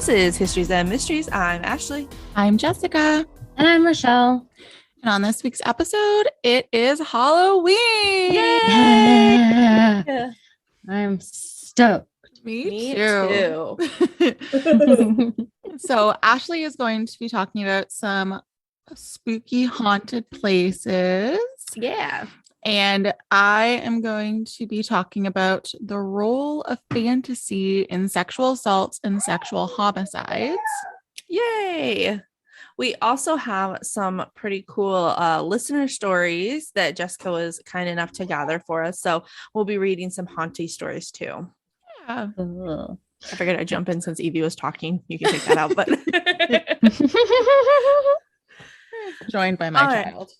This is Histories and Mysteries. I'm Ashley. I'm Jessica. And I'm Rochelle. And on this week's episode, it is Halloween. Yay! Yeah. I'm stoked. Me too. So Ashley is going to be talking about some spooky haunted places. Yeah. And I am going to be talking about the role of fantasy in sexual assaults and sexual homicides. Yay. We also have some pretty cool listener stories that Jessica was kind enough to gather for us. So we'll be reading some haunty stories too. Yeah. Cool. I figured I'd jump in since Evie was talking. You can take that out, but joined by my child.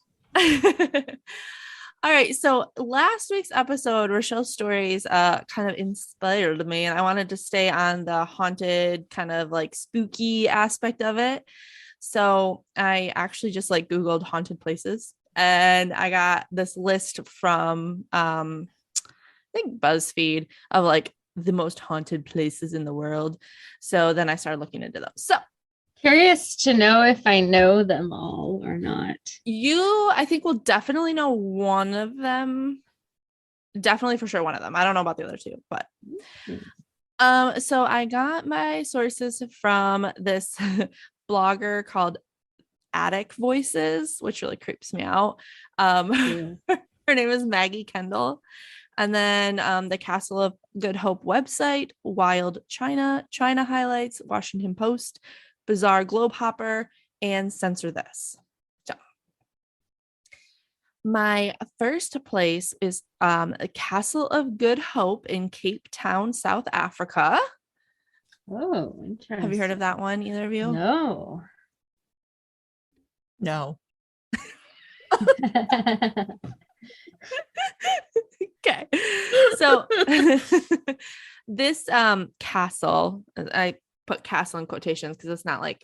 All right, so last week's episode, Rochelle's stories kind of inspired me, and I wanted to stay on the haunted kind of like spooky aspect of it. So I actually just like Googled haunted places, and I got this list from I think BuzzFeed of like the most haunted places in the world. So then I started looking into them. So curious to know if I know them all or not. I think will definitely know one of them. Definitely for sure one of them. I don't know about the other two, but so I got my sources from this blogger called Attic Voices, which really creeps me out. Her name is Maggie Kendall. And then the Castle of Good Hope website, Wild China, China Highlights, Washington Post, Bizarre Globe Hopper, and Censor This. So my first place is the Castle of Good Hope in Cape Town, South Africa. Oh, interesting. Have you heard of that one, either of you? No. Okay. So this castle, I put castle in quotations because it's not like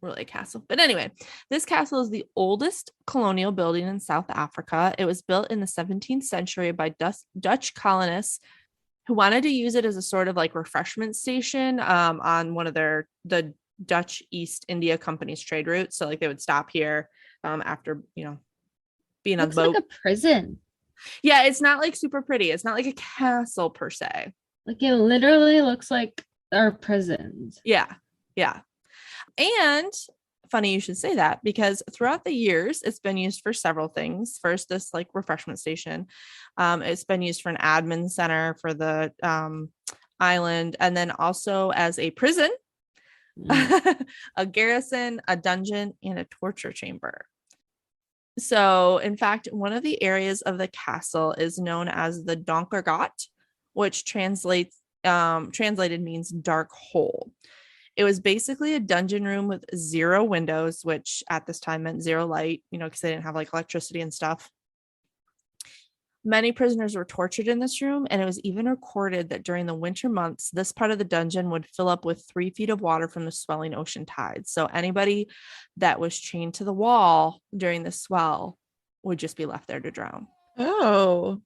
really a castle. But anyway, this castle is the oldest colonial building in South Africa. It was built in the 17th century by Dutch colonists who wanted to use it as a sort of like refreshment station on one of the Dutch East India Company's trade routes. So like they would stop here after, being on the boat. Like a prison. Yeah, it's not like super pretty. It's not like a castle per se. Like it literally looks like our prisons. Yeah. And funny you should say that, because throughout the years, it's been used for several things. First, this like refreshment station. It's been used for an admin center for the island, and then also as a prison, a garrison, a dungeon, and a torture chamber. So, in fact, one of the areas of the castle is known as the Donkergat, which translated means dark hole. It was basically a dungeon room with 0 windows, which at this time meant 0 light, because they didn't have like electricity and stuff. Many prisoners were tortured in this room, and it was even recorded that during the winter months, this part of the dungeon would fill up with 3 feet of water from the swelling ocean tides. So anybody that was chained to the wall during the swell would just be left there to drown. Oh,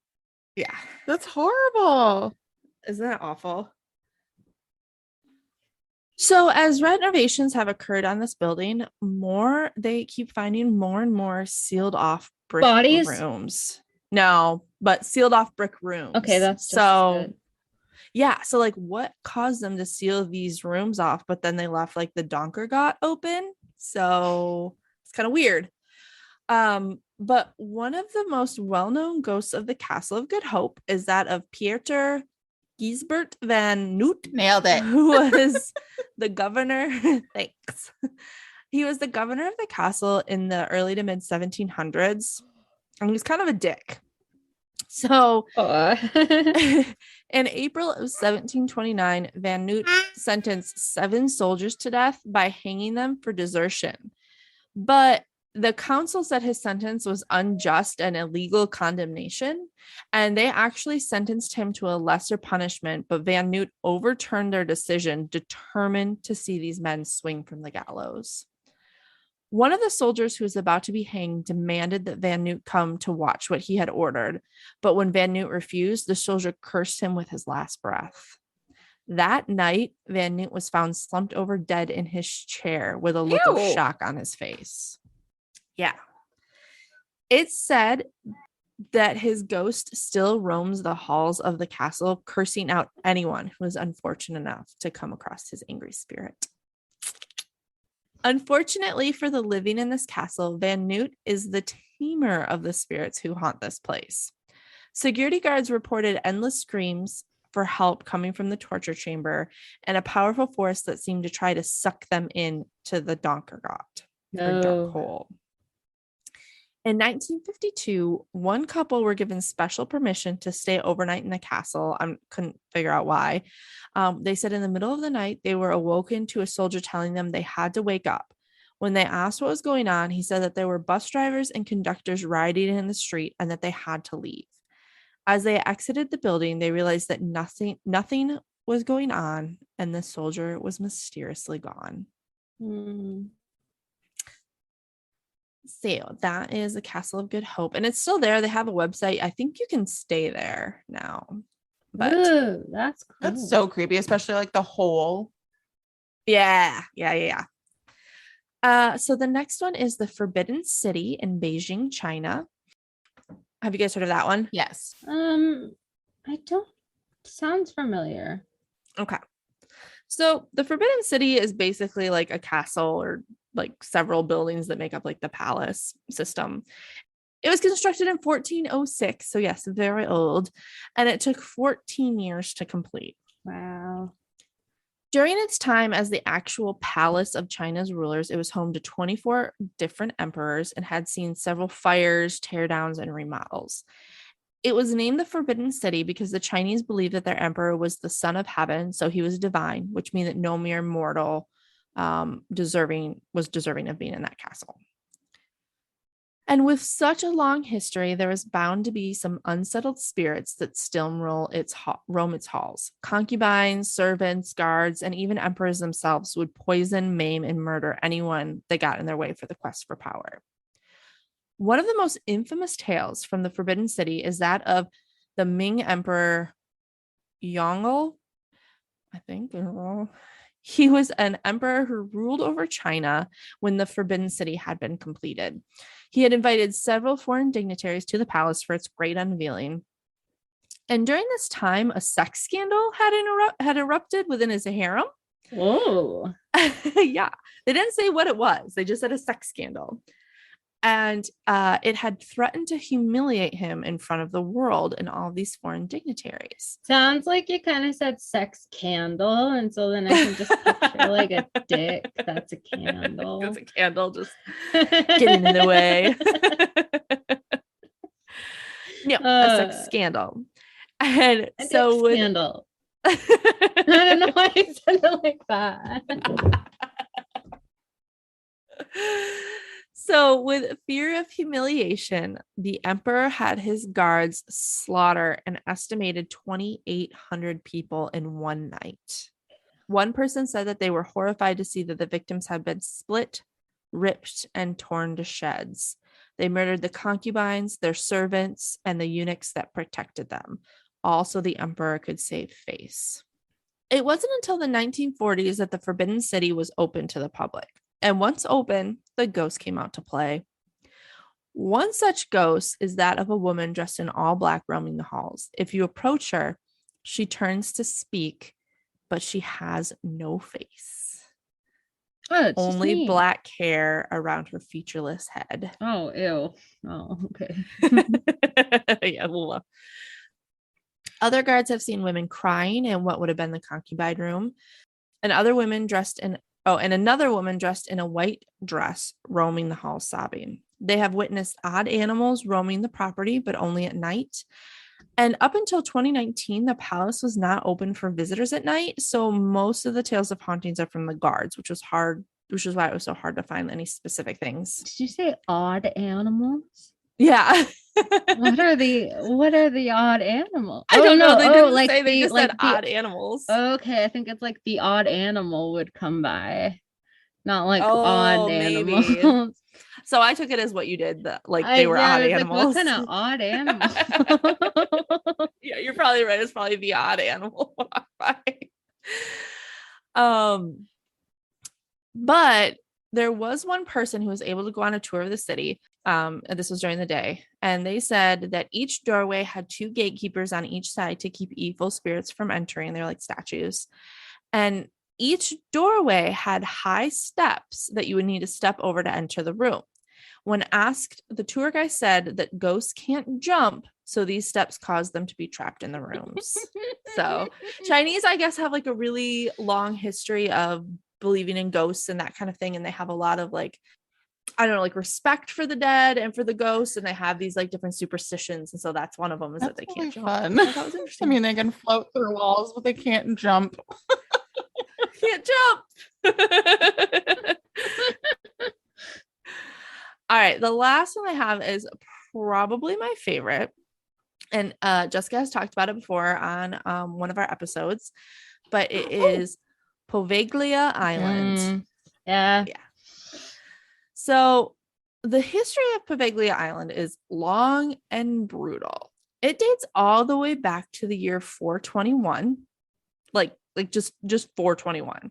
yeah. That's horrible. Isn't that awful? So as renovations have occurred on this building, they keep finding more and more sealed off brick bodies rooms. No, but sealed off brick rooms. Okay, that's so good. Yeah. So like what caused them to seal these rooms off, but then they left like the Donkergat open. So it's kind of weird. But one of the most well-known ghosts of the Castle of Good Hope is that of Pieter Gijsbert van Noot. Nailed it. Who was the governor. Thanks. He was the governor of the castle in the early to mid 1700s. And he was kind of a dick. So in April of 1729, Van Noot sentenced 7 soldiers to death by hanging them for desertion. But the council said his sentence was unjust and illegal condemnation, and they actually sentenced him to a lesser punishment, but Van Noot overturned their decision, determined to see these men swing from the gallows. One of the soldiers who was about to be hanged demanded that Van Noot come to watch what he had ordered, but when Van Noot refused, the soldier cursed him with his last breath. That night, Van Noot was found slumped over dead in his chair with a look of Ew. shock on his face. Yeah. It's said that his ghost still roams the halls of the castle, cursing out anyone who was unfortunate enough to come across his angry spirit. Unfortunately for the living in this castle, Van Noot is the tamer of the spirits who haunt this place. Security guards reported endless screams for help coming from the torture chamber and a powerful force that seemed to try to suck them in to the Donkergot, or dark hole. In 1952, one couple were given special permission to stay overnight in the castle. I couldn't figure out why. They said in the middle of the night, they were awoken to a soldier telling them they had to wake up. When they asked what was going on, he said that there were bus drivers and conductors riding in the street and that they had to leave. As they exited the building, they realized that nothing was going on and the soldier was mysteriously gone. So that is the Castle of Good Hope, and it's still there. They have a website. I think you can stay there now. But Ooh, that's cool. That's so creepy, especially like the hole. yeah. So the next one is the Forbidden City in Beijing, China. Have you guys heard of that one? Yes. I don't. Sounds familiar. Okay. So the Forbidden City is basically like a castle or like several buildings that make up like the palace system. It was constructed in 1406. So yes, very old. And it took 14 years to complete. Wow. During its time as the actual palace of China's rulers, it was home to 24 different emperors and had seen several fires, teardowns, and remodels. It was named the Forbidden City because the Chinese believed that their emperor was the son of heaven, so he was divine, which means that no mere mortal was deserving of being in that castle. And with such a long history, there is bound to be some unsettled spirits that still roam its halls. Concubines, servants, guards, and even emperors themselves would poison, maim, and murder anyone that got in their way for the quest for power. One of the most infamous tales from the Forbidden City is that of the Ming Emperor Yongle, I think. He was an emperor who ruled over China when the Forbidden City had been completed. He had invited several foreign dignitaries to the palace for its great unveiling. And during this time, a sex scandal had erupted within his harem. Whoa. Yeah. They didn't say what it was. They just said a sex scandal. And it had threatened to humiliate him in front of the world and all these foreign dignitaries. Sounds like you kind of said sex candle. And so then I can just picture like a dick that's a candle. It's a candle just getting in the way. No, a sex scandal. And a so dick scandal. I don't know why I said it like that. So, with fear of humiliation, the emperor had his guards slaughter an estimated 2,800 people in one night. One person said that they were horrified to see that the victims had been split, ripped, and torn to shreds. They murdered the concubines, their servants, and the eunuchs that protected them. Also, the emperor could save face. It wasn't until the 1940s that the Forbidden City was open to the public. And once open, the ghost came out to play. One such ghost is that of a woman dressed in all black roaming the halls. If you approach her, she turns to speak, but she has no face. Oh, only black hair around her featureless head. Oh, ew. Oh, okay. Yeah, love. Other guards have seen women crying in what would have been the concubine room, and another woman dressed in a white dress roaming the halls sobbing. They have witnessed odd animals roaming the property, but only at night. And up until 2019, the palace was not open for visitors at night. So most of the tales of hauntings are from the guards, which is why it was so hard to find any specific things. Did you say odd animals? Yeah. What are the odd animals? I don't know. They didn't like say, they just said the odd animals. Okay, I think it's like the odd animal would come by, not like odd animals. Maybe. So I took it as what you did, they were odd animals. Like, what kind of odd animal? Yeah, you're probably right. It's probably the odd animal walk by. But there was one person who was able to go on a tour of the city. And this was during the day. And they said that each doorway had 2 gatekeepers on each side to keep evil spirits from entering. They're like statues. And each doorway had high steps that you would need to step over to enter the room. When asked, the tour guide said that ghosts can't jump, so these steps cause them to be trapped in the rooms. So Chinese, I guess, have like a really long history of believing in ghosts and that kind of thing. And they have a lot of like, I don't know, like respect for the dead and for the ghosts. And they have these like different superstitions. And so that's one of them is that they can't jump. Fun. I thought it was I interesting. mean, they can float through walls, but they can't jump. Can't jump. All right. The last one I have is probably my favorite. And Jessica has talked about it before on one of our episodes, but it is Poveglia Island. Yeah. So the history of Poveglia Island is long and brutal. It dates all the way back to the year 421, like just 421.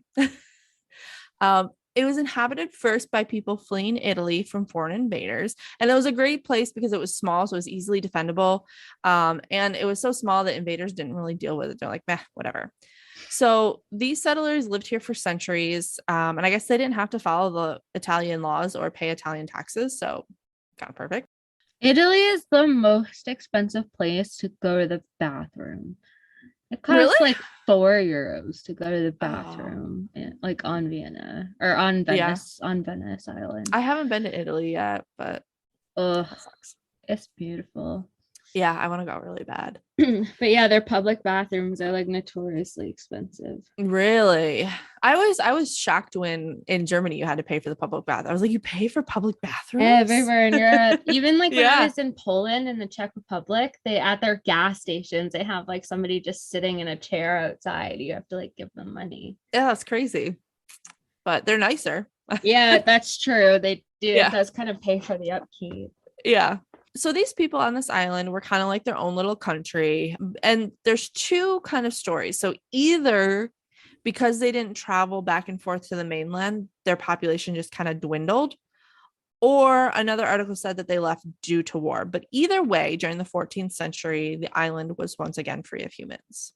It was inhabited first by people fleeing Italy from foreign invaders. And it was a great place because it was small, so it was easily defendable. And it was so small that invaders didn't really deal with it. They're like, meh, whatever. So these settlers lived here for centuries. And I guess they didn't have to follow the Italian laws or pay Italian taxes. So kind of perfect. Italy is the most expensive place to go to the bathroom. It costs Really? like €4 to go to the bathroom, like on Vienna or on Venice, on Venice Island. I haven't been to Italy yet, but Ugh, that sucks. it's beautiful. Yeah, I want to go really bad. But yeah, their public bathrooms are like notoriously expensive. Really? I was shocked when in Germany you had to pay for the public bath. I was like, you pay for public bathrooms? Everywhere in Europe. Even like when I Yeah. was in Poland in the Czech Republic, they at their gas stations, they have like somebody just sitting in a chair outside. You have to like give them money. Yeah, that's crazy. But they're nicer. Yeah, that's true. They do. Yeah. It does kind of pay for the upkeep. Yeah. So these people on this island were kind of like their own little country. And there's 2 kind of stories. So either because they didn't travel back and forth to the mainland, their population just kind of dwindled. Or another article said that they left due to war. But either way, during the 14th century, the island was once again free of humans.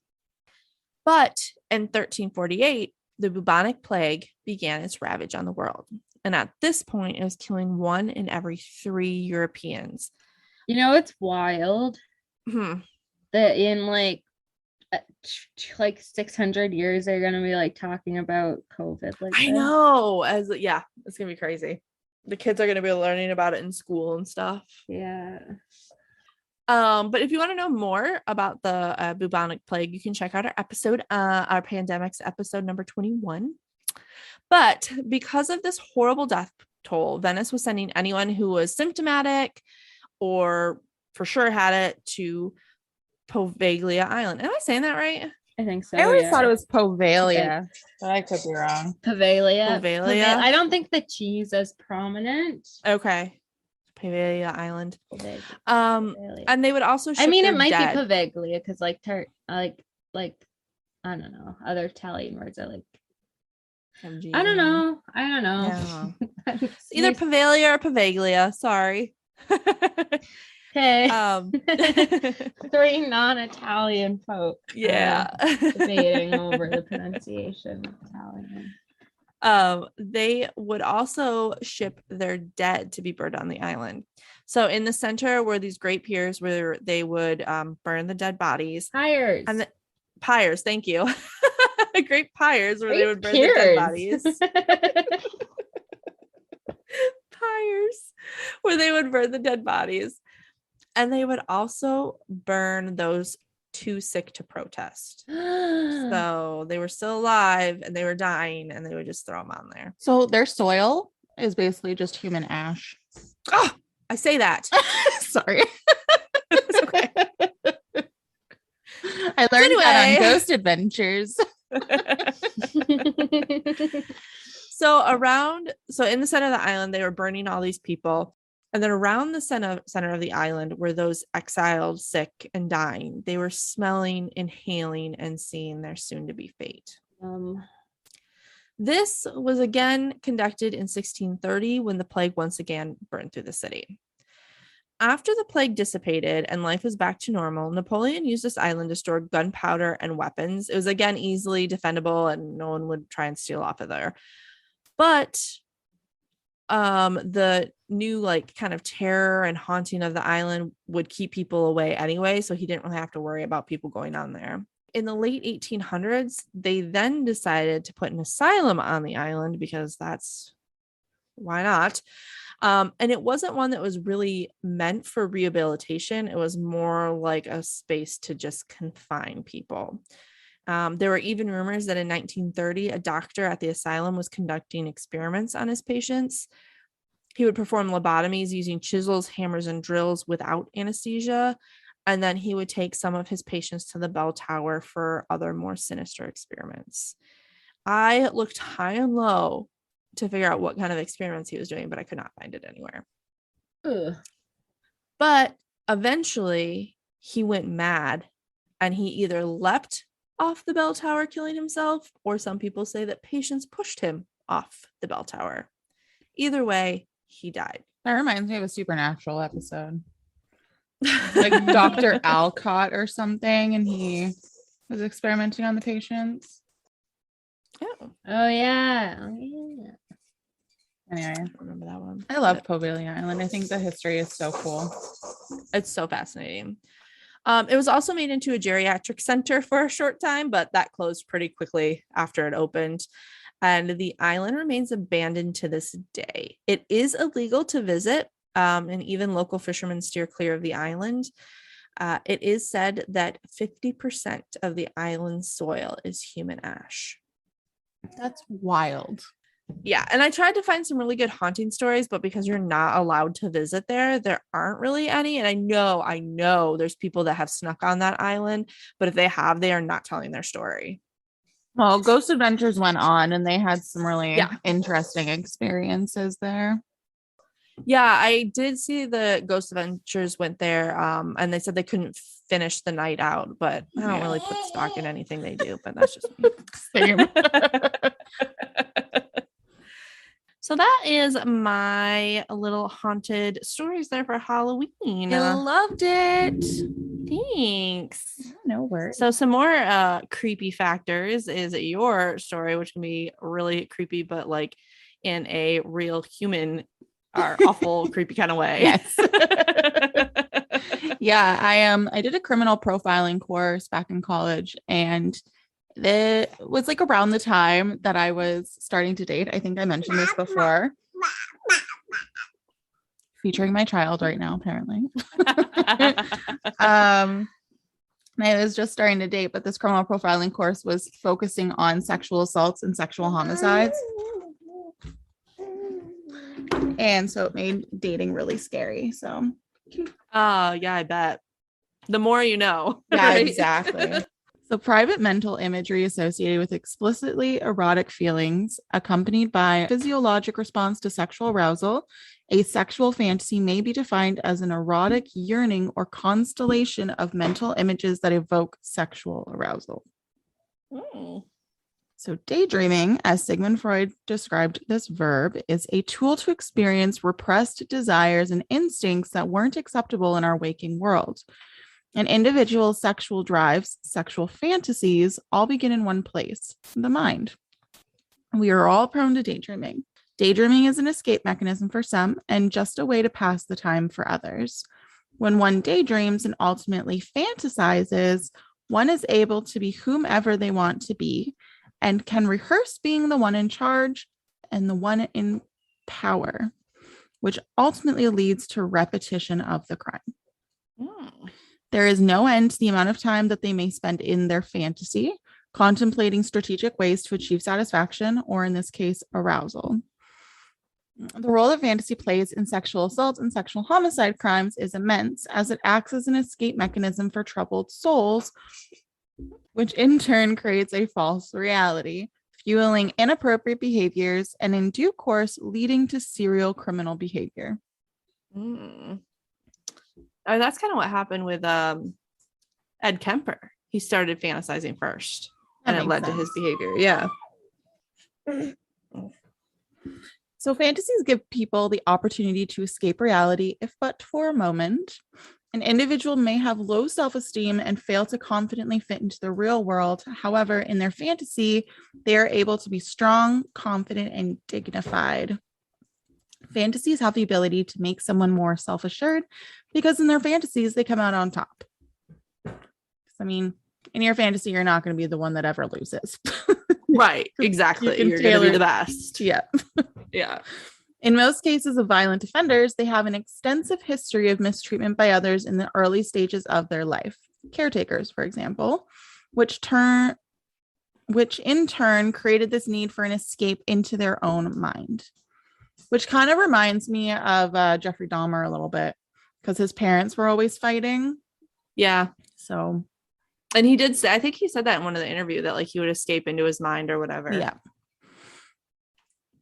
But in 1348, the bubonic plague began its ravage on the world. And at this point, it was killing 1 in every 3 Europeans. You know, it's wild that in like 600 years they're gonna be like talking about COVID. Like I this. know. It's gonna be crazy. The kids are gonna be learning about it in school and stuff. Yeah. But if you want to know more about the bubonic plague, you can check out our episode, our pandemics episode number 21. But because of this horrible death toll, Venice was sending anyone who was symptomatic or for sure had it to Poveglia Island. Am I saying that right? I think so. I always yeah. thought it was Poveglia, but I could be wrong. Poveglia. Poveglia? I don't think the cheese is prominent. Okay. Poveglia Island. Poveglia. And they would also I mean, it their might dead. be Poveglia because like I don't know. Other Italian words are like MG. I don't know. Yeah. It's either Poveglia or Poveglia. Sorry. Okay. 3 non-Italian folk. Yeah. Debating over the pronunciation of Italian. They would also ship their dead to be burned on the island. So in the center were these great piers where they would burn the dead bodies. Pyres. And the pyres, thank you. Great pyres where Great they would burn piers. the dead bodies. Pyres where they would burn the dead bodies. And they would also burn those too sick to protest. So they were still alive and they were dying and they would just throw them on there. So their soil is basically just human ash. Oh, I say that. Sorry. It's okay. I learned that Anyway. on Ghost Adventures. So in the center of the island, they were burning all these people. And then around the center of the island were those exiled, sick, and dying. They were smelling, inhaling, and seeing their soon-to-be fate. This was again conducted in 1630 when the plague once again burned through the city. After the plague dissipated and life was back to normal, Napoleon used this island to store gunpowder and weapons. It was again easily defendable and no one would try and steal off of there. But the new like kind of terror and haunting of the island would keep people away anyway, so he didn't really have to worry about people going on there. In the late 1800s, they then decided to put an asylum on the island because that's why not. And it wasn't one that was really meant for rehabilitation. It was more like a space to just confine people. There were even rumors that in 1930, a doctor at the asylum was conducting experiments on his patients. He would perform lobotomies using chisels, hammers, and drills without anesthesia. And then he would take some of his patients to the bell tower for other more sinister experiments. I looked high and low to figure out what kind of experiments he was doing, but I could not find it anywhere. Ugh. But eventually he went mad and he either leapt off the bell tower, killing himself, or some people say that patients pushed him off the bell tower. Either way, he died. That reminds me of a Supernatural episode. Like Dr. Alcott or something, and he was experimenting on the patients. Oh yeah. Anyway, I don't remember that one. I love Poveglia Island. I think the history is so cool. It's so fascinating. It was also made into a geriatric center for a short time, but that closed pretty quickly after it opened. And the island remains abandoned to this day. It is illegal to visit, and even local fishermen steer clear of the island. It is said that 50% of the island's soil is human ash. That's wild. Yeah, and I tried to find some really good haunting stories, but because you're not allowed to visit there aren't really any. And I know there's people that have snuck on that island, but if they have, they are not telling their story. Well, Ghost Adventures went on and they had some really interesting experiences there. Yeah, I did see the Ghost Adventures went there, and they said they couldn't finish the night out, but I don't really put stock in anything they do, but that's just me. Same. So that is my little haunted stories there for Halloween. I loved it. Thanks. No worries. So some more creepy factors is your story, which can be really creepy, but like in a real human or awful creepy kind of way. Yes. Yeah, I did a criminal profiling course back in college, and it was like around the time that I was starting to date. I think I mentioned this before. Featuring my child right now, apparently. I was just starting to date, but this criminal profiling course was focusing on sexual assaults and sexual homicides. And so it made dating really scary. So yeah, I bet. The more you know. yeah, right? exactly. So private mental imagery associated with explicitly erotic feelings accompanied by physiologic response to sexual arousal. A sexual fantasy may be defined as an erotic yearning or constellation of mental images that evoke sexual arousal. Mm. So daydreaming, as Sigmund Freud described this verb, is a tool to experience repressed desires and instincts that weren't acceptable in our waking world. An individual's sexual drives, sexual fantasies, all begin in one place, the mind. We are all prone to daydreaming. Daydreaming is an escape mechanism for some and just a way to pass the time for others. When one daydreams and ultimately fantasizes, one is able to be whomever they want to be and can rehearse being the one in charge and the one in power, which ultimately leads to repetition of the crime. Mm. There is no end to the amount of time that they may spend in their fantasy, contemplating strategic ways to achieve satisfaction, or in this case, arousal. The role that fantasy plays in sexual assault and sexual homicide crimes is immense, as it acts as an escape mechanism for troubled souls, which in turn creates a false reality, fueling inappropriate behaviors and in due course leading to serial criminal behavior. Mm. Oh, that's kind of what happened with Ed Kemper. He started fantasizing first. and it makes led to his sense. behavior. Yeah. So fantasies give people the opportunity to escape reality, if but for a moment. An individual may have low self-esteem and fail to confidently fit into the real world. However, in their fantasy, they are able to be strong, confident, and dignified. Fantasies have the ability to make someone more self-assured because in their fantasies, they come out on top. I mean, in your fantasy, you're not going to be the one that ever loses. Right. Exactly. You can You're going to tailor be it. the best. Yeah. Yeah. In most cases of violent offenders, they have an extensive history of mistreatment by others in the early stages of their life. Caretakers, for example, which in turn created this need for an escape into their own mind, which kind of reminds me of Jeffrey Dahmer a little bit because his parents were always fighting. Yeah. So, and he did say, I think he said that in one of the interview that like he would escape into his mind or whatever. yeah.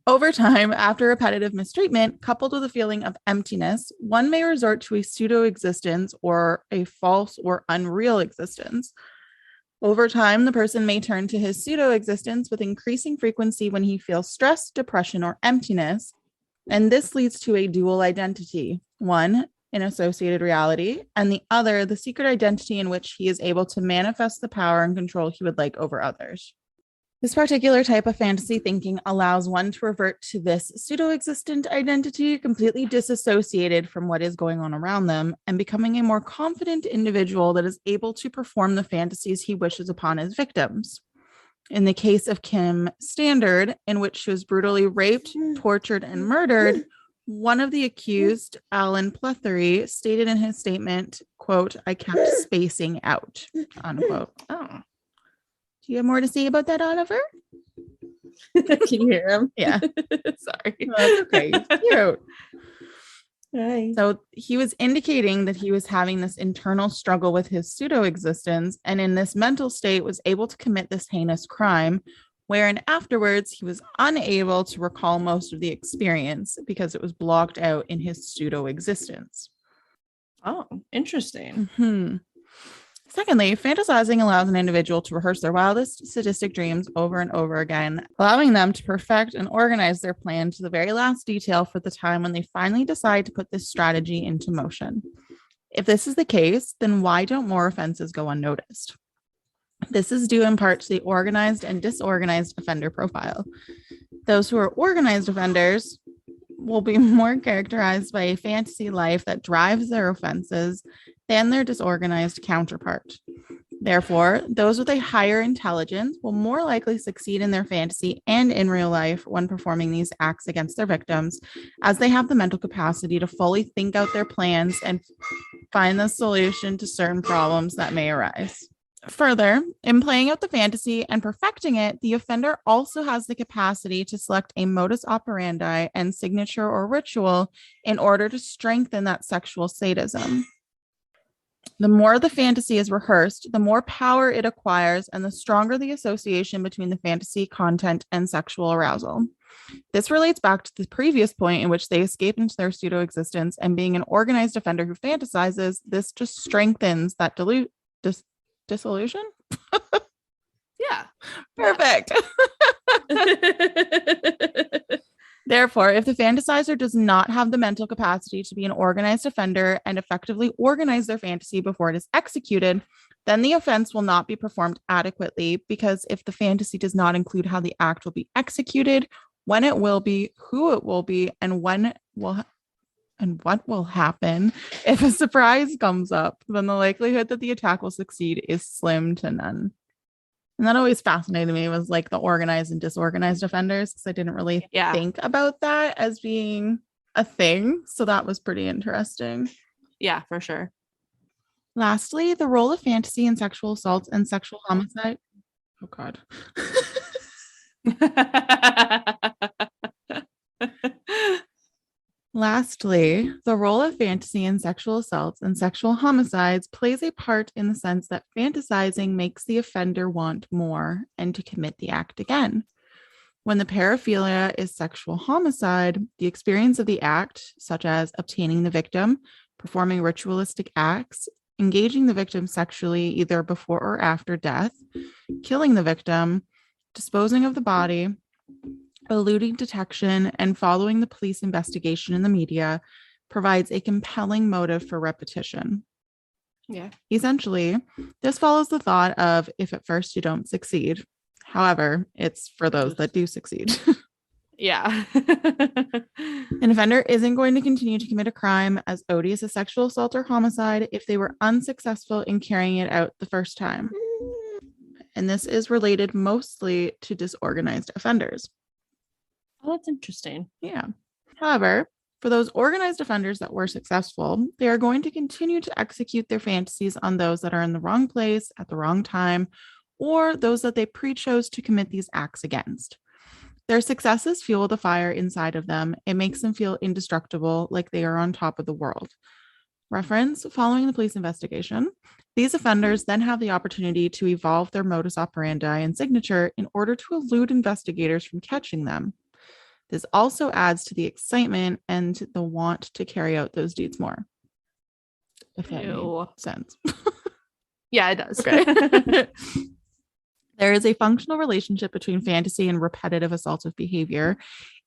Over time, after repetitive mistreatment, coupled with a feeling of emptiness, one may resort to a pseudo-existence or a false or unreal existence. Over time, the person may turn to his pseudo-existence with increasing frequency when he feels stress, depression, or emptiness. And this leads to a dual identity, one, an associated reality, and the other, the secret identity in which he is able to manifest the power and control he would like over others. This particular type of fantasy thinking allows one to revert to this pseudo-existent identity, completely disassociated from what is going on around them, and becoming a more confident individual that is able to perform the fantasies he wishes upon his victims. In the case of Kim Standard, in which she was brutally raped, tortured, and murdered, one of the accused, Alan Plethery, stated in his statement, quote, "I kept spacing out," unquote. Oh. Do you have more to say about that, Oliver? Can you hear him? Yeah. Sorry. That's okay. Cute. Hi. So he was indicating that he was having this internal struggle with his pseudo-existence, and in this mental state was able to commit this heinous crime, wherein afterwards he was unable to recall most of the experience because it was blocked out in his pseudo-existence. Oh, interesting. Mm-hmm. Secondly, fantasizing allows an individual to rehearse their wildest sadistic dreams over and over again, allowing them to perfect and organize their plan to the very last detail for the time when they finally decide to put this strategy into motion. If this is the case, then why don't more offenses go unnoticed? This is due in part to the organized and disorganized offender profile. Those who are organized offenders will be more characterized by a fantasy life that drives their offenses than their disorganized counterpart. Therefore, those with a higher intelligence will more likely succeed in their fantasy and in real life when performing these acts against their victims, as they have the mental capacity to fully think out their plans and find the solution to certain problems that may arise. Further, in playing out the fantasy and perfecting it, the offender also has the capacity to select a modus operandi and signature or ritual in order to strengthen that sexual sadism. The more the fantasy is rehearsed, the more power it acquires and the stronger the association between the fantasy content and sexual arousal. This relates back to the previous point in which they escape into their pseudo-existence, and being an organized offender who fantasizes, this just strengthens that dissolution. Yeah. Perfect. Therefore, if the fantasizer does not have the mental capacity to be an organized offender and effectively organize their fantasy before it is executed, then the offense will not be performed adequately, because if the fantasy does not include how the act will be executed, when it will be, who it will be, and when it will and what will happen if a surprise comes up, then the likelihood that the attack will succeed is slim to none. And that always fascinated me, was like the organized and disorganized offenders, because I didn't really think about that as being a thing. So that was pretty interesting. Yeah, for sure. Lastly, the role of fantasy in sexual assault and sexual homicide. Oh, God. Lastly, the role of fantasy in sexual assaults and sexual homicides plays a part in the sense that fantasizing makes the offender want more and to commit the act again. When the paraphilia is sexual homicide, the experience of the act, such as obtaining the victim, performing ritualistic acts, engaging the victim sexually either before or after death, killing the victim, disposing of the body, eluding detection, and following the police investigation in the media provides a compelling motive for repetition. Yeah. Essentially, this follows the thought of if at first you don't succeed. However, it's for those that do succeed. Yeah. An offender isn't going to continue to commit a crime as odious as sexual assault or homicide if they were unsuccessful in carrying it out the first time. And this is related mostly to disorganized offenders. Oh, that's interesting. Yeah. However, for those organized offenders that were successful, they are going to continue to execute their fantasies on those that are in the wrong place at the wrong time, or those that they pre-chose to commit these acts against. Their successes fuel the fire inside of them. It makes them feel indestructible, like they are on top of the world. Reference, following the police investigation, these offenders then have the opportunity to evolve their modus operandi and signature in order to elude investigators from catching them. This also adds to the excitement and the want to carry out those deeds more. If that makes sense. Yeah, it does. Okay. There is a functional relationship between fantasy and repetitive assaultive behavior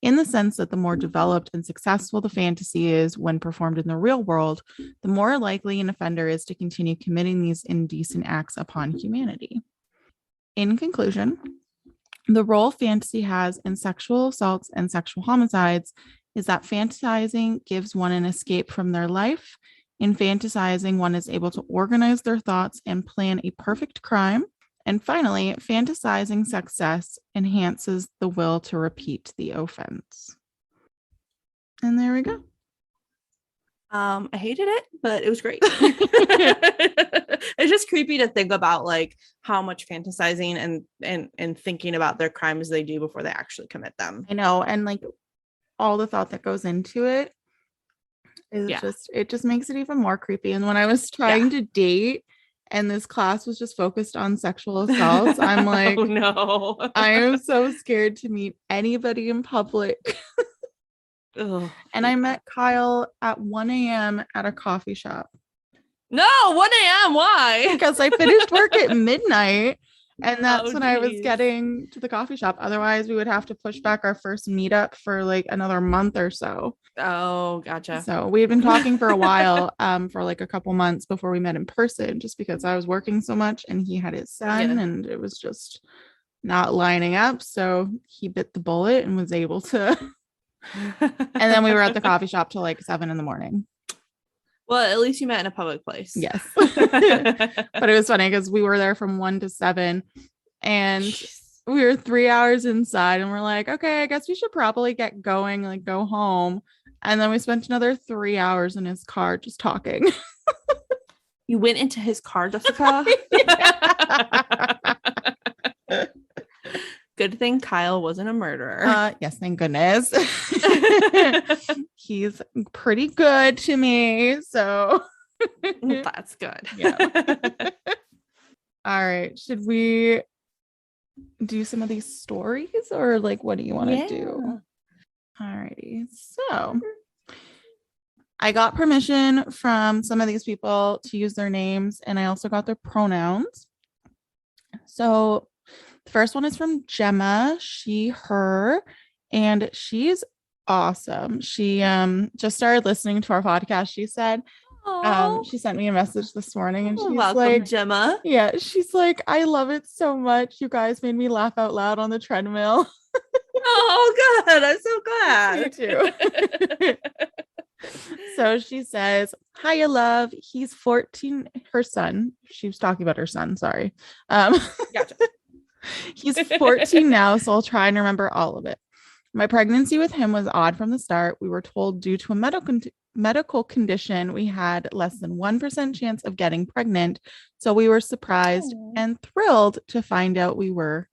in the sense that the more developed and successful the fantasy is when performed in the real world, the more likely an offender is to continue committing these indecent acts upon humanity. In conclusion, the role fantasy has in sexual assaults and sexual homicides is that fantasizing gives one an escape from their life. In fantasizing, one is able to organize their thoughts and plan a perfect crime. And finally, fantasizing success enhances the will to repeat the offense. And there we go. I hated it, but it was great. It's just creepy to think about like how much fantasizing and thinking about their crimes they do before they actually commit them. I know, and like all the thought that goes into it is it just makes it even more creepy. And when I was trying to date and this class was just focused on sexual assaults, I'm like, oh no, I am so scared to meet anybody in public. Ugh. And I met Kyle at 1 a.m. at a coffee shop. No, 1 a.m. Why? Because I finished work at midnight. And that's Oh, when I was geez. getting to the coffee shop. Otherwise, we would have to push back our first meetup for like another month or so. Oh, gotcha. So we had been talking for a while, for like a couple months before we met in person, just because I was working so much and he had his son and it was just not lining up. So he bit the bullet and was able to. And then we were at the coffee shop till like 7 a.m. Well, at least you met in a public place. Yes. But it was funny because we were there from 1 to 7 and we were 3 hours inside and we're like, okay, I guess we should probably get going, like go home. And then we spent another 3 hours in his car just talking. You went into his car, Jessica? Good thing Kyle wasn't a murderer. Yes, thank goodness. He's pretty good to me, so That's good. Yeah. All right, should we do some of these stories or like what do you want to do? All righty. So I got permission from some of these people to use their names and I also got their pronouns. So the first one is from Gemma, she, her, and she's awesome. She just started listening to our podcast. She said, she sent me a message this morning and she's welcome, like, Gemma. Yeah, she's like, I love it so much. You guys made me laugh out loud on the treadmill. Oh, good. I'm so glad. Me too. So she says, hiya, love. He's 14. Her son. She was talking about her son. Sorry. Gotcha. He's 14 now, so I'll try and remember all of it. My pregnancy with him was odd from the start. We were told due to a medical condition, we had less than 1% chance of getting pregnant. So we were surprised and thrilled to find out we were.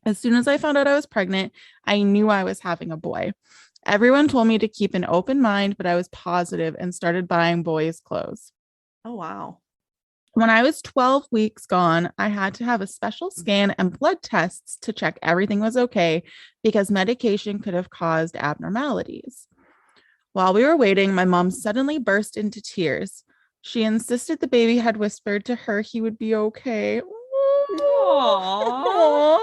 As soon as I found out I was pregnant, I knew I was having a boy. Everyone told me to keep an open mind, but I was positive and started buying boys' clothes. Oh, wow. When I was 12 weeks gone, I had to have a special scan and blood tests to check everything was okay because medication could have caused abnormalities. While we were waiting, my mom suddenly burst into tears. She insisted the baby had whispered to her he would be okay. Aww.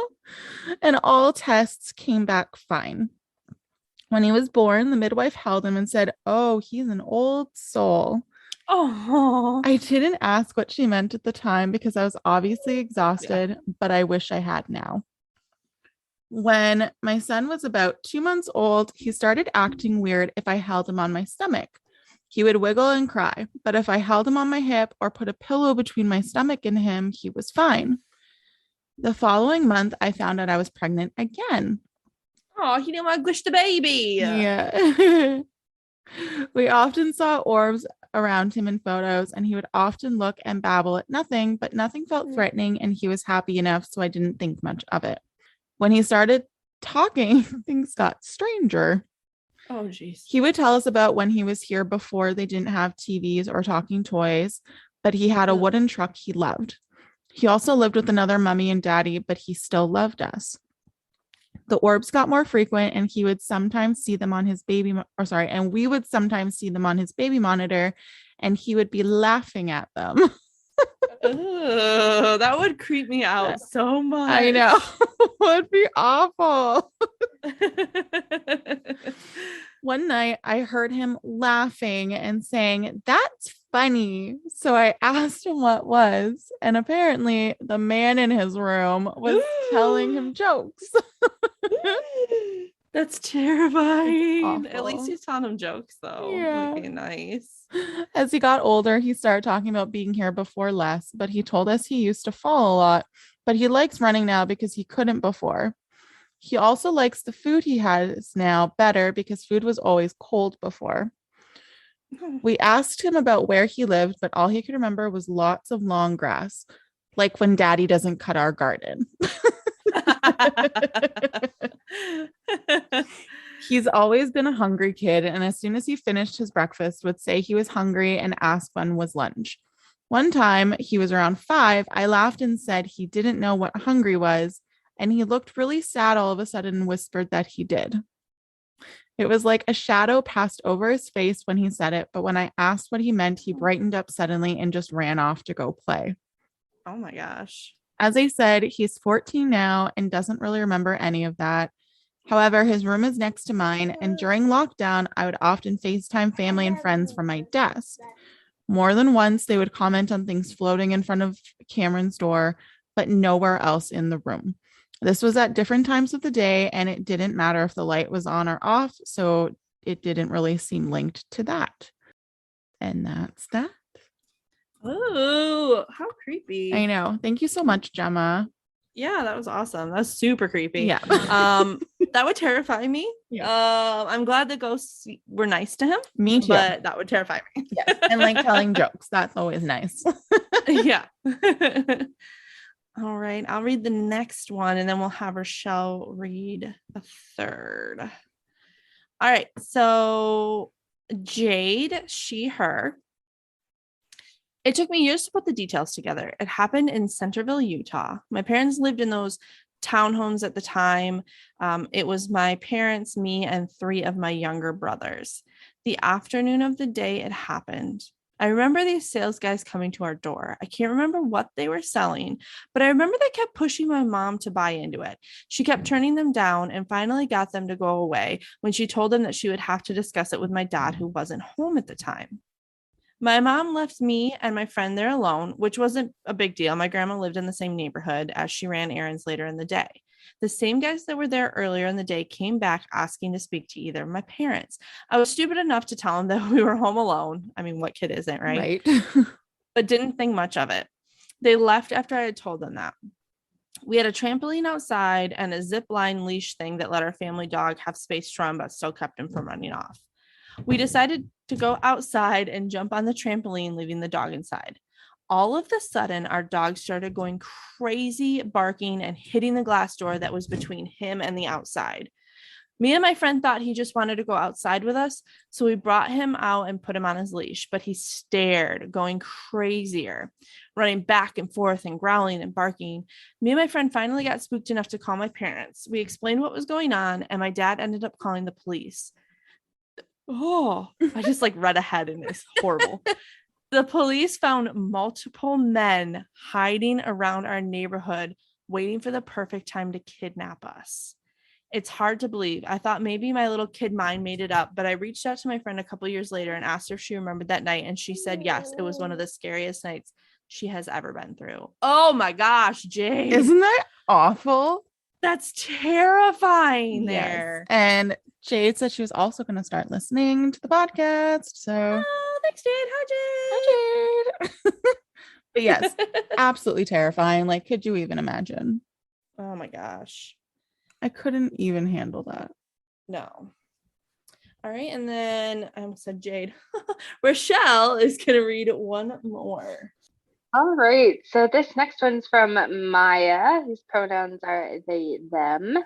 And all tests came back fine. When he was born, the midwife held him and said, "Oh, he's an old soul." Oh. I didn't ask what she meant at the time because I was obviously exhausted, but I wish I had now. When my son was about 2 months old, he started acting weird if I held him on my stomach. He would wiggle and cry, but if I held him on my hip or put a pillow between my stomach and him, he was fine. The following month, I found out I was pregnant again. Oh, he didn't want to gush the baby. Yeah. We often saw orbs around him in photos, and he would often look and babble at nothing, but nothing felt threatening, and he was happy enough, so I didn't think much of it. When he started talking, things got stranger. Oh, geez. He would tell us about when he was here before they didn't have TVs or talking toys, but he had a wooden truck he loved. He also lived with another mummy and daddy, but he still loved us. The orbs got more frequent, and he would sometimes see them on his and we would sometimes see them on his baby monitor, and he would be laughing at them. Ugh, that would creep me out so much. I know. It would be awful. One night I heard him laughing and saying, "That's funny." So I asked him what was, and apparently the man in his room was telling him jokes. That's terrifying. At Awful. least he's telling him jokes, though. Yeah. Okay, nice. As he got older, he started talking about being here before less, but he told us he used to fall a lot, but he likes running now because he couldn't before. He also likes the food he has now better because food was always cold before. We asked him about where he lived, but all he could remember was lots of long grass, like when Daddy doesn't cut our garden. He's always been a hungry kid, and as soon as he finished his breakfast, would say he was hungry and ask when was lunch. One time, he was around 5, I laughed and said he didn't know what hungry was, and he looked really sad all of a sudden and whispered that he did. It was like a shadow passed over his face when he said it, but when I asked what he meant, he brightened up suddenly and just ran off to go play. Oh my gosh. As I said, he's 14 now and doesn't really remember any of that. However, his room is next to mine, and during lockdown, I would often FaceTime family and friends from my desk. More than once, they would comment on things floating in front of Cameron's door, but nowhere else in the room. This was at different times of the day, and it didn't matter if the light was on or off, so it didn't really seem linked to that. And that's that. Oh, how creepy. I know. Thank you so much, Gemma. Yeah, that was awesome. That's super creepy. Yeah. That would terrify me. Yeah. I'm glad the ghosts were nice to him. Me too. But that would terrify me. Yes. And like telling jokes. That's always nice. Yeah. All right. I'll read the next one, and then we'll have Rochelle read a third. All right. So Jade, she, her. It took me years to put the details together. It happened in Centerville, Utah. My parents lived in those townhomes at the time. It was my parents, me, and 3 of my younger brothers. The afternoon of the day it happened, I remember these sales guys coming to our door. I can't remember what they were selling, but I remember they kept pushing my mom to buy into it. She kept turning them down and finally got them to go away when she told them that she would have to discuss it with my dad, who wasn't home at the time. My mom left me and my friend there alone, which wasn't a big deal. My grandma lived in the same neighborhood as she ran errands later in the day. The same guys that were there earlier in the day came back asking to speak to either of my parents. I was stupid enough to tell them that we were home alone. I mean, what kid isn't, right? But didn't think much of it. They left after I had told them that. We had a trampoline outside and a zip line leash thing that let our family dog have space to run, but still kept him from running off. We decided to go outside and jump on the trampoline, leaving the dog inside. All of a sudden, our dog started going crazy, barking and hitting the glass door that was between him and the outside. Me and my friend thought he just wanted to go outside with us, so we brought him out and put him on his leash, but he stared, going crazier, running back and forth and growling and barking. Me and my friend finally got spooked enough to call my parents. We explained what was going on, and my dad ended up calling the police. Oh, I just like read ahead and it's horrible. The police found multiple men hiding around our neighborhood, waiting for the perfect time to kidnap us. It's hard to believe. I thought maybe my little kid mind made it up, but I reached out to my friend a couple years later and asked her if she remembered that night, and she said yes, it was one of the scariest nights she has ever been through. Oh my gosh, Jade. Isn't that awful? That's terrifying there. And Jade said she was also going to start listening to the podcast. So Oh, thanks, Jade. Hi, Jade. Jade. But yes, absolutely terrifying. Like, could you even imagine? Oh my gosh. I couldn't even handle that. No. All right. And then I almost said Jade. Rochelle is going to read one more. All right. So this next one's from Maya, whose pronouns are they, them.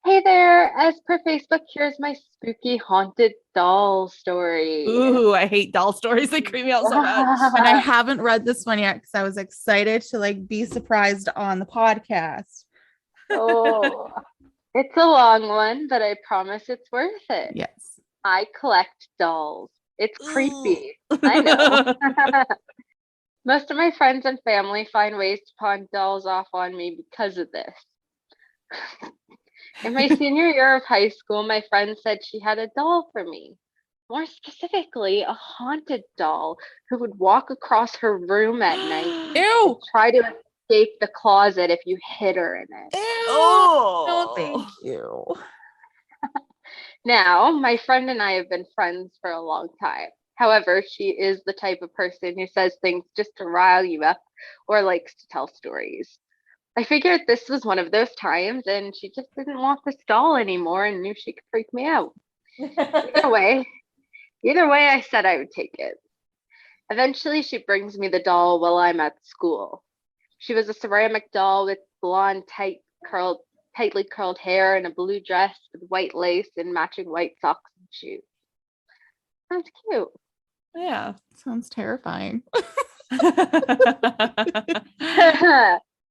Hey there. As per Facebook, here's my spooky haunted doll story. Ooh, I hate doll stories. They creep me out so much. And I haven't read this one yet because I was excited to like be surprised on the podcast. Oh, it's a long one, but I promise it's worth it. Yes. I collect dolls. It's creepy. I know. Most of my friends and family find ways to pawn dolls off on me because of this. In my senior year of high school, my friend said she had a doll for me. More specifically, a haunted doll who would walk across her room at night Ew. and try to escape the closet if you hid her in it. Oh, No, thank you. Now, my friend and I have been friends for a long time. However, she is the type of person who says things just to rile you up or likes to tell stories. I figured this was one of those times and she just didn't want this doll anymore and knew she could freak me out. Either way, I said I would take it. Eventually, she brings me the doll while I'm at school. She was a ceramic doll with blonde, tightly curled hair and a blue dress with white lace and matching white socks and shoes. Sounds cute. Yeah. Sounds terrifying.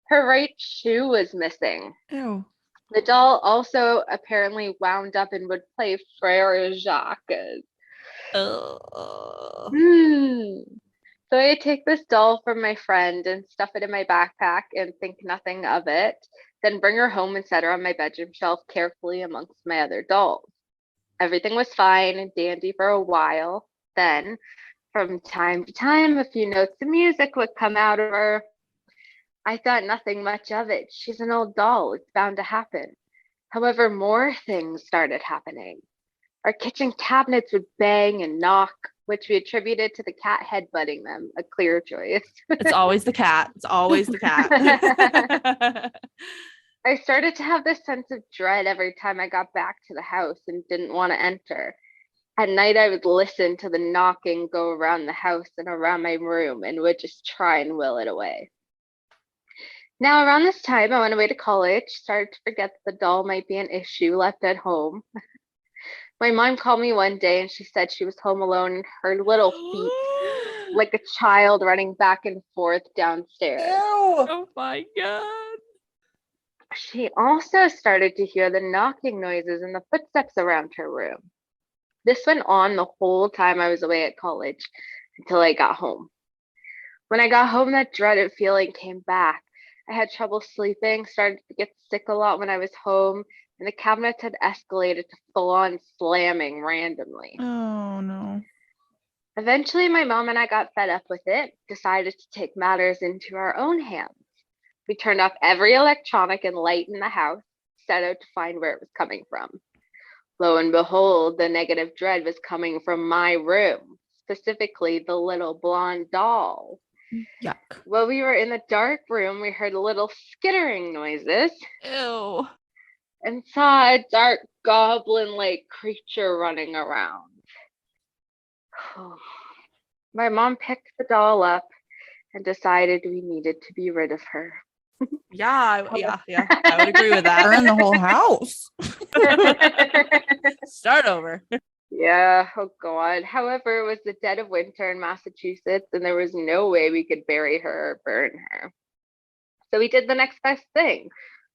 Her right shoe was missing. Ew. The doll also apparently wound up and would play Frere Jacques. Oh. So I take this doll from my friend and stuff it in my backpack and think nothing of it, then bring her home and set her on my bedroom shelf carefully amongst my other dolls. Everything was fine and dandy for a while. Then, from time to time, a few notes of music would come out of her. I thought nothing much of it. She's an old doll. It's bound to happen. However, more things started happening. Our kitchen cabinets would bang and knock, which we attributed to the cat headbutting them, a clear choice. It's always the cat. It's always the cat. I started to have this sense of dread every time I got back to the house and didn't want to enter. At night, I would listen to the knocking go around the house and around my room and would just try and will it away. Now, around this time, I went away to college, started to forget that the doll might be an issue left at home. My mom called me one day and she said she was home alone and heard little feet like a child running back and forth downstairs. Oh my God. She also started to hear the knocking noises and the footsteps around her room. This went on the whole time I was away at college until I got home. When I got home, that dreaded feeling came back. I had trouble sleeping, started to get sick a lot when I was home, and the cabinets had escalated to full-on slamming randomly. Oh, no. Eventually, my mom and I got fed up with it, decided to take matters into our own hands. We turned off every electronic and light in the house, set out to find where it was coming from. Lo and behold, the negative dread was coming from my room, specifically the little blonde doll. Yuck. While we were in the dark room, we heard little skittering noises Ew. and saw a dark goblin-like creature running around. My mom picked the doll up and decided we needed to be rid of her. Yeah. I would agree with that. Burn the whole house. Start over. Yeah, oh God. However, it was the dead of winter in Massachusetts, and there was no way we could bury her or burn her. So we did the next best thing.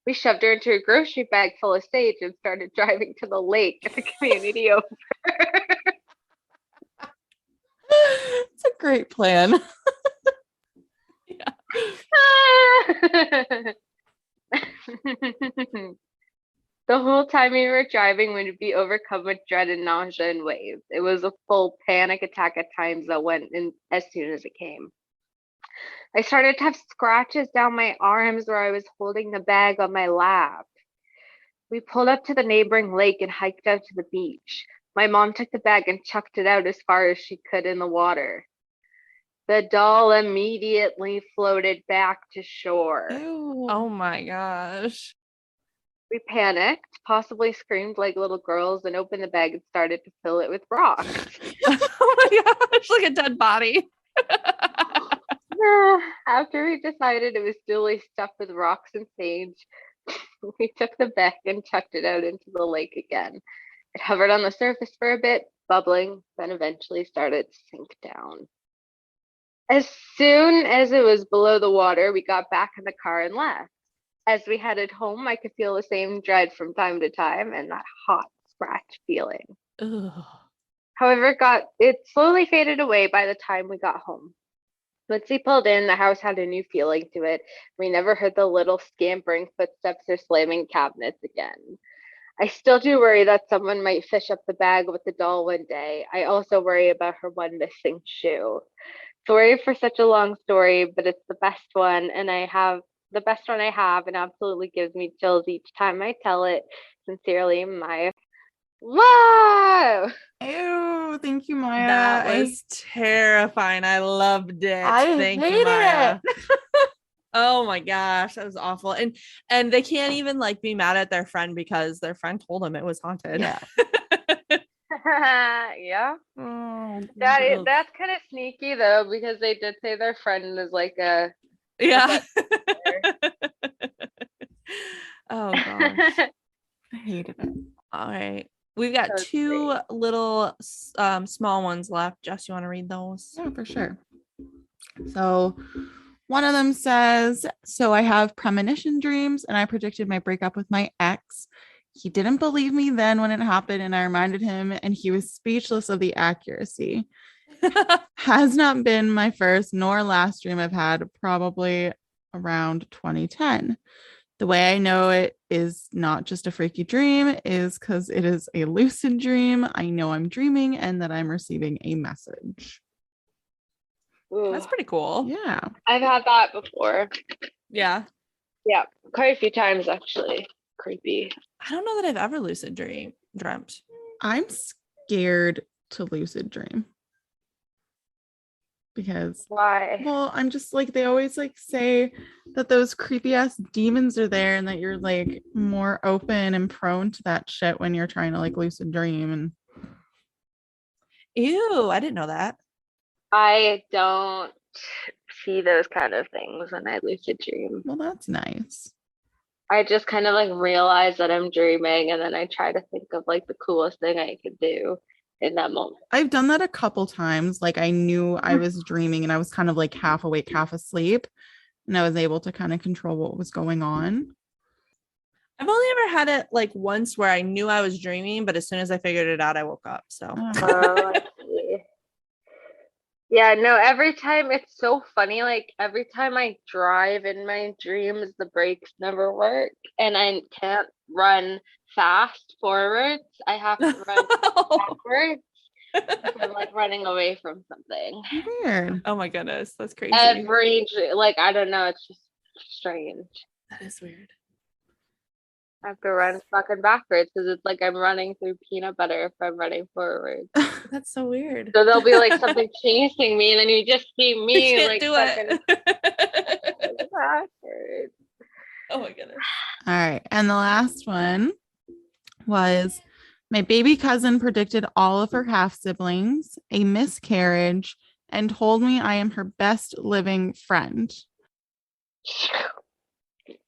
We shoved her into a grocery bag full of sage and started driving to the lake at the community over. It's a great plan. The whole time we were driving, we'd be overcome with dread and nausea and waves. It was a full panic attack at times that went in as soon as it came. I started to have scratches down my arms where I was holding the bag on my lap. We pulled up to the neighboring lake and hiked out to the beach. My mom took the bag and chucked it out as far as she could in the water. The doll immediately floated back to shore. Ew. Oh my gosh. We panicked, possibly screamed like little girls, and opened the bag and started to fill it with rocks. Oh my gosh, like a dead body. After we decided it was duly stuffed with rocks and sage, we took the bag and chucked it out into the lake again. It hovered on the surface for a bit, bubbling, then eventually started to sink down. As soon as it was below the water, we got back in the car and left. As we headed home, I could feel the same dread from time to time and that hot scratch feeling. Ugh. However, it slowly faded away by the time we got home. Once we pulled in, the house had a new feeling to it. We never heard the little scampering footsteps or slamming cabinets again. I still do worry that someone might fish up the bag with the doll one day. I also worry about her one missing shoe. Sorry for such a long story, but it's the best one, and the best one I have, and absolutely gives me chills each time I tell it. Sincerely, Maya. Whoa! Ew, thank you, Maya. That was terrifying. I loved it. I Thank you, hated Maya. it. Oh my gosh, that was awful. And they can't even like be mad at their friend because their friend told them it was haunted. Yeah. Yeah. Oh, That's kind of sneaky though, because they did say their friend is like a Yeah. Oh gosh. I hated it. All right. We've got That's two great. little small ones left. Jess, you want to read those? Yeah, for sure. So one of them says, so I have premonition dreams and I predicted my breakup with my ex. He didn't believe me then when it happened, and I reminded him, and he was speechless of the accuracy. Has not been my first nor last dream I've had, probably around 2010. The way I know it is not just a freaky dream is because it is a lucid dream. I know I'm dreaming and that I'm receiving a message. Ooh, That's pretty cool. Yeah. I've had that before. Yeah. Yeah, quite a few times actually. Creepy. I don't know that I've ever lucid dreamt. I'm scared to lucid dream. Because, Why? well, I'm just like, they always like say that those creepy ass demons are there and that you're like more open and prone to that shit when you're trying to like lucid dream. And Ew, I didn't know that. I don't see those kind of things when I lucid dream. well, that's nice. I just kind of like realize that I'm dreaming, and then I try to think of like the coolest thing I could do in that moment. I've done that a couple times. Like I knew I was dreaming and I was kind of like half awake, half asleep. And I was able to kind of control what was going on. I've only ever had it like once where I knew I was dreaming, but as soon as I figured it out, I woke up. So Oh. Oh, I see. Yeah, no, every time it's so funny. Like every time I drive in my dreams, the brakes never work, and I can't run fast forwards. I have to run backwards if I'm like running away from something. Weird. Oh my goodness, that's crazy. Like I don't know, it's just strange. That is weird. I have to run fucking backwards because it's like I'm running through peanut butter if I'm running forward. That's so weird. So there'll be like something chasing me, and then you just see You me can't like do fucking it. backwards. Oh my goodness. All right. And the last one was my baby cousin predicted all of her half siblings, a miscarriage, and told me I am her best living friend.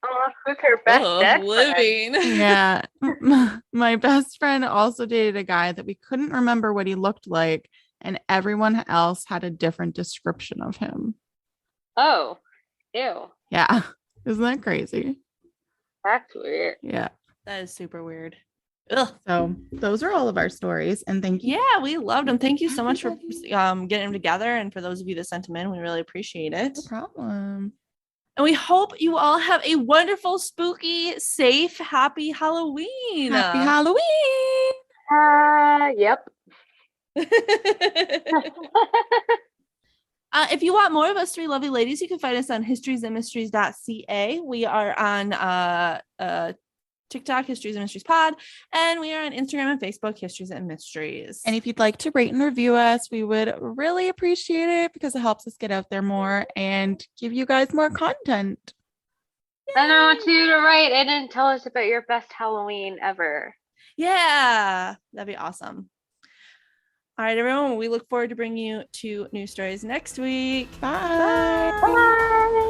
Oh, who's her best dead friend? living. Yeah. My best friend also dated a guy that we couldn't remember what he looked like, and everyone else had a different description of him. Oh, ew. Yeah. Isn't that crazy? That's weird. Yeah. That is super weird. Ugh. So those are all of our stories. And thank you. Yeah, we loved them. Thank you so much for Everybody. getting them together. And for those of you that sent them in, we really appreciate it. No problem. And we hope you all have a wonderful, spooky, safe, happy Halloween. Happy Halloween. Yep. If you want more of us three lovely ladies, you can find us on historiesandmysteries.ca. We are on TikTok, Histories and Mysteries Pod, and we are on Instagram and Facebook, Histories and Mysteries. And if you'd like to rate and review us, we would really appreciate it because it helps us get out there more and give you guys more content. And I want you to write in and tell us about your best Halloween ever. Yeah, that'd be awesome. All right, everyone. We look forward to bringing you 2 new stories next week. Bye. Bye.